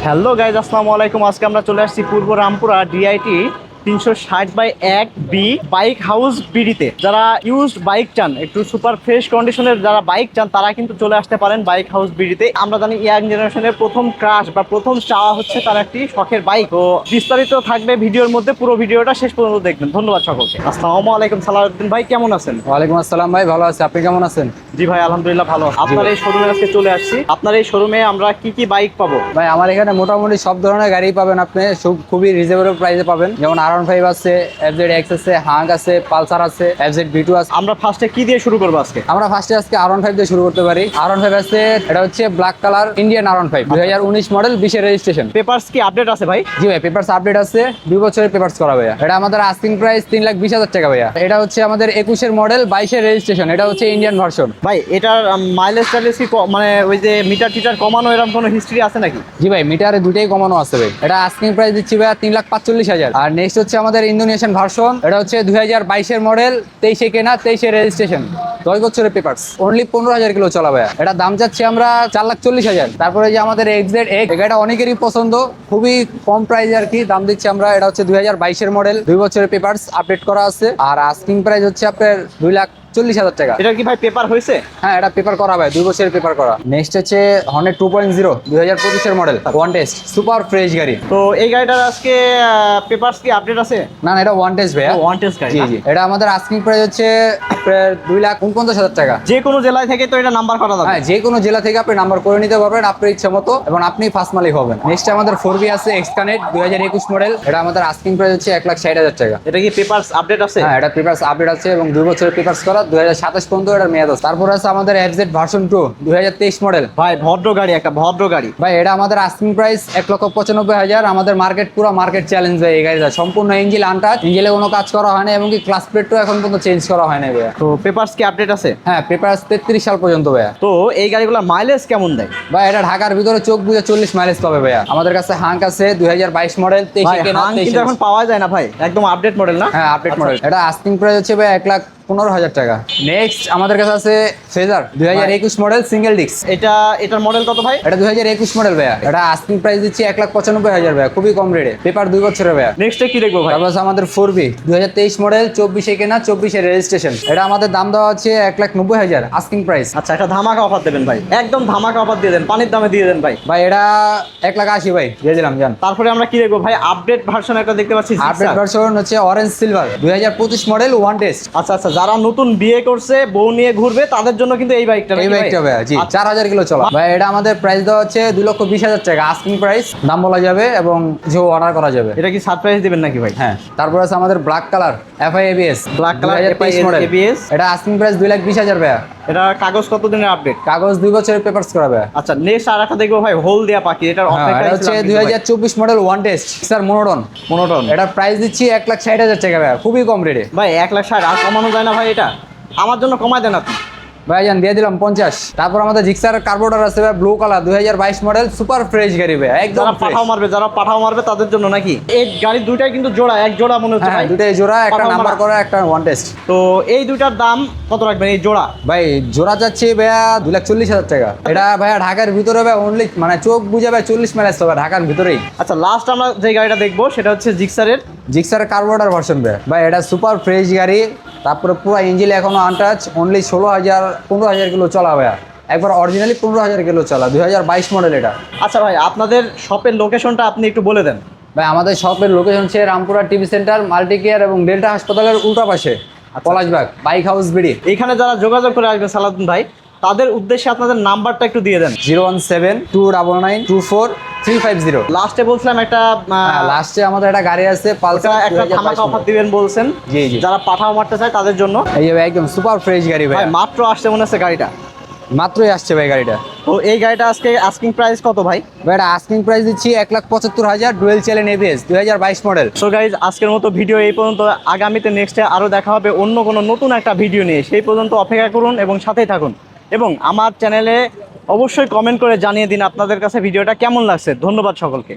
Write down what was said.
Hello guys, আসসালামু আলাইকুম। আজকে আমরা চলে আসছি Purba Rampura DIT 360/1 B bike house বিডিতে। যারা ইউজড বাইক চান, একটু সুপার ফ্রেশ কন্ডিশনের যারা বাইক চান, তারা কিন্তু চলে আসতে পারেন বাইক হাউস বিডিতে। আমরা জানি ইয়াং জেনারেশনের প্রথম ক্রাশ বা প্রথম চাওয়া হচ্ছে তার একটি শখের বাইক। তো বিস্তারিত থাকবে ভিডিওর মধ্যে, পুরো ভিডিওটা শেষ পর্যন্ত দেখবেন। ধন্যবাদ সকলকে। আসসালামু আলাইকুম। সালাউদ্দিন ভাই, কেমন আছেন? ওয়ালাইকুম আসসালাম ভাই, ভালো আছি। আপনি কেমন আছেন? জি ভাই, আলহামদুলিল্লাহ ভালো। আপনার এই শোরুমে আজকে চলে আসছি। আপনার এই শোরুমে আমরা কি কি বাইক পাবো? ভাই আমার এখানে মোটামুটি সব ধরনের গাড়ি পাবেন আপনি, খুবই রিজনেবল প্রাইসে পাবেন। যেমন R15 আছে, FZ-X আছে, হাঙ্ক আছে, পালসার আছে, FZ-B2 আছে। আমরা ফার্স্টে কি দিয়ে শুরু করবো আজকে? আমরা ফার্স্টে আজকে R15 দিয়ে শুরু করতে পারি। R15 আছে, এটা হচ্ছে black colour Indian R15, 2019 model, 20 registration. Papers কি আপডেট আছে ভাই? জি ভাই, পেপারস আপডেট আছে, 2 বছরের পেপারস করা ভাইয়া। এটা আমাদের আস্কিং প্রাইস 3,20,000 টাকা ভাইয়া। এটা হচ্ছে আমাদের 21 মডেল, 22 রেজিস্ট্রেশন। এটা হচ্ছে ইন্ডিয়ান ভার্সন। ভাই এটার মাইলেজ টাইলেজ কি মানে ওই যে মিটার টিটার কমানো এরকম কোনো হিস্ট্রি আছে নাকি? জি ভাই, মিটারে দুটাই কমানো আছে ভাই। এটা আস্কিং প্রাইস দিচ্ছি ভাইয়া 3,45,000। আর নেক্সট হচ্ছে আমাদের ইন্দোনেশিয়ান ভার্সন। এটা হচ্ছে 2022 মডেল, 23 কেনা, 23 রেজিস্ট্রেশন, 10 বছরের পেপারস, অনলি 15,000 কিলো চলা ভাইয়া। এটা দাম চাচ্ছি আমরা 4,40,000। তারপরে যে আমাদের XZ-X, এটা অনেকেরই পছন্দ, খুবই কম প্রাইসে আর কি দাম দিচ্ছি আমরা। এটা হচ্ছে 2022 মডেল, 2 বছরের পেপারস আপডেট করা আছে। আর আস্কিং প্রাইস হচ্ছে আপনার 2,40,000 টাকা। এটা কি ভাই পেপার হয়েছে? হ্যাঁ, এটা পেপার করা ভাই, 2 বছরের পেপার করা। নেক্সট হচ্ছে Hornet 2.0, 2025 model, one test, super fresh গাড়ি। তো এই গাড়িটার আজকে পেপারস কি আপডেট আছে? না না, এটা ওয়ান টেস্ট ভাইয়া, ওয়ান টেস্ট গাড়ি। জি জি। এটা আমাদের আস্কিং প্রাইস হচ্ছে আপনার 2,49,000 টাকা। যে কোনো জেলায় থেকে তো এটা নাম্বার করা যাবে? হ্যাঁ, যে কোনো জেলা থেকে আপনি নাম্বার করে নিতে পারবেন আপনার ইচ্ছা মতো, এবং আপনি ফার্স্ট মালিক হবেন। নেক্সট আমাদের 4B আছে, এক্স-কানেক্ট, 2021 মডেল। এটা আমাদের আস্কিং প্রাইস হচ্ছে 1,60,000 টাকা। এটা কি পেপারস আপডেট আছে? হ্যাঁ, এটা পেপারস আপডেট আছে এবং 2 বছরের পেপারস করা, 2027 পর্যন্ত এটার মেয়াদ আছে। তারপর আছে আমাদের FZ ভার্সন 2, 2023 মডেল। ভাই ভদ্র গাড়ি, একটা ভদ্র গাড়ি ভাই। এটা আমাদের আস্কিং প্রাইস 1,95,000। আমাদের মার্কেট, পুরো মার্কেট চ্যালেঞ্জ ভাই এই গাড়িটা। সম্পূর্ণ ইঞ্জিন আনটাচ, ইঞ্জিনে কোনো কাজ করা হয় না, এবং কি ক্লাস প্লেটও এখন পর্যন্ত চেঞ্জ করা হয় না ভাইয়া। তো পেপারস কি আপডেট আছে? হ্যাঁ, পেপারস 33 সাল পর্যন্ত ভাইয়া। তো এই গাড়িগুলোর মাইলেজ কেমন দেয়? ভাই এটা ঢাকার ভিতরে চোখ বুঝে 40 মাইলেজ পাবে ভাইয়া। আমাদের কাছে হাঙ্ক আছে, 2022 মডেল, 23 কেনা, হাং কিন্তু 23। এখন পাওয়া যায় না ভাই, একদম আপডেট মডেল না? হ্যাঁ, আপডেট মডেল। এটা আস্কিং প্রাইস হচ্ছে ভাই 1,15,000 টাকা। নেক্সট আমাদের কাছে আছে ফেজার, 2021 মডেল, সিঙ্গেল ডিস্ক। এটার মডেল কত ভাই? এটা 2021 মডেল ভাইয়া। এটা আস্কিং প্রাইস দিচ্ছি 1,95,000 ভাইয়া, খুবই কম রেটে, পেপার 2 বছরের ভাইয়া। নেক্সটে কি দেখবো ভাই? তারপর আছে আমাদের 4B, 2023 মডেল, 24 কেনা, 24 রেজিস্ট্রেশন। এটা আমাদের দাম দেওয়া হচ্ছে 1,90,000 আস্কিং প্রাইস। আচ্ছা, একটা ধামাকা অফার দেবেন ভাই, একদম ধামাকা অফার দিয়ে দেন, পানির দামে দিয়ে দেন ভাই। ভাই এটা 1,80,000 ভাই, দিয়ে দিলাম জান। তারপরে আমরা কি দেখবো ভাই? আপডেট ভার্সন একটা দেখতে পাচ্ছি, আপডেট ভার্সন হচ্ছে orange silver, 2025 model, one test. আচ্ছা আচ্ছা, যারা নতুন বিয়ে করছে, বউ নিয়ে ঘুরবে, তাদের জন্য কিন্তু এই বাইকটা, এই বাইকটা ভাই, জি, 4,000 কিলো চলা ভাই। এটা আমাদের প্রাইস দেওয়া হচ্ছে 2,20,000 টাকা আস্কিং প্রাইস, দাম বলা যাবে এবং যে অর্ডার করা যাবে। এটা কি সারপ্রাইজ দিবেন নাকি ভাই? হ্যাঁ। তারপর আছে আমাদের black colour FI ABS, black colour 2023 model, ABS। এটা আস্কিং প্রাইস 2,20,000 ভাইয়া। এটা কাগজ কত দিনের আপডেট? কাগজ 2 বছরের পেপারস করা ভাইয়া। আচ্ছা, নেক্সট আর একটা দেখবো ভাই, হোল দেয়া পাখি। এটার এটা হচ্ছে 2024 model, one test, sir, monotone. এটার প্রাইস দিচ্ছি 1,60,000 টাকা ভাইয়া, খুবই কম রেটে ভাই। 1,60,000 আর কমানো যায় না ভাই? এটা আমার জন্য কমায় দেন আপনি ভাই, জান, দিয়ে দিলাম 50। তারপর আমাদের জিক্সার কার্বোরেটর আছে ভাই, blue colour, 2022 model, super fresh গাড়ি ভাই, একদম যারা পাঠাও মারবে তাদের জন্য নাকি? এই গাড়ি দুইটাই কিন্তু জোড়া, এক জোড়া মনে হচ্ছে ভাই। দুটাই জোড়া, একটা পাঠাও নাম্বার মারা। করা, একটা ওয়ান টেস্ট। তো এই দুইটার দাম কত রাখবেন এই জোড়া? ভাই জোড়া যাচ্ছে ভাইয়া 2,40,000 টাকা। এটা ভাইয়া ঢাকার ভিতরে ভাই, অনলি মানে চোখ বুঝে ভাই 40 মাইলেজ হবে ঢাকার ভিতরেই। আচ্ছা, লাস্ট আমরা যে গাড়িটা দেখবো সেটা হচ্ছে জিক্সার কার্বোরেটর ভার্সন ভাই। এটা সুপার ফ্রেশ গাড়ি, তারপরে পুরো ইঞ্জিন এখনো আনটাচ, অনলি 15,000 কিলো চলা ভাইয়া, একবার অরিজিনালি 15,000 কিলো চলা, 2022 মডেল এটা। আচ্ছা ভাই, আপনাদের শপের লোকেশনটা আপনি একটু বলে দেন ভাই। আমাদের শপের লোকেশন হচ্ছে Rampura TV centre, multi care এবং ডেল্টা হাসপাতালের উল্টা পাশে, পলাশবাগ, বাইক হাউস বিডি। এইখানে যারা যোগাযোগ করে আসবে সালাউদ্দিন ভাই, তাদের উদ্দেশ্যে আপনাদের নাম্বারটা একটু দিয়ে দেন। 017-299-24350। লাস্টে বলছিলাম একটা লাস্টে আমাদের একটা গাড়ি আছে পালসার, একটা ধামাকা অফার দিবেন বলছেন। জি জি। যারা পাঠাও মারতে চায় তাদের জন্য এই যে ভাই, একদম সুপার ফ্রেশ গাড়ি ভাই, ভাই। মাত্র আসছে মনে হচ্ছে গাড়িটা, মাত্রই আসছে ভাই গাড়িটা। তো এই গাড়িটা আজকে আস্কিং প্রাইস কত ভাই? ভাই এটা আস্কিং প্রাইস দিচ্ছি 1,75,000, dual channel ABS, 2022 model. So guys, আজকের মতো ভিডিও এই পর্যন্ত। আগামীতে নেক্সটে আরও দেখা হবে অন্য কোনো নতুন একটা ভিডিও নিয়ে। সেই পর্যন্ত অপেক্ষা করুন এবং সাথেই থাকুন, এবং আমার চ্যানেলে অবশ্যই কমেন্ট করে জানিয়ে দিন আপনাদের কাছে ভিডিওটা কেমন লাগছে। ধন্যবাদ সকলকে।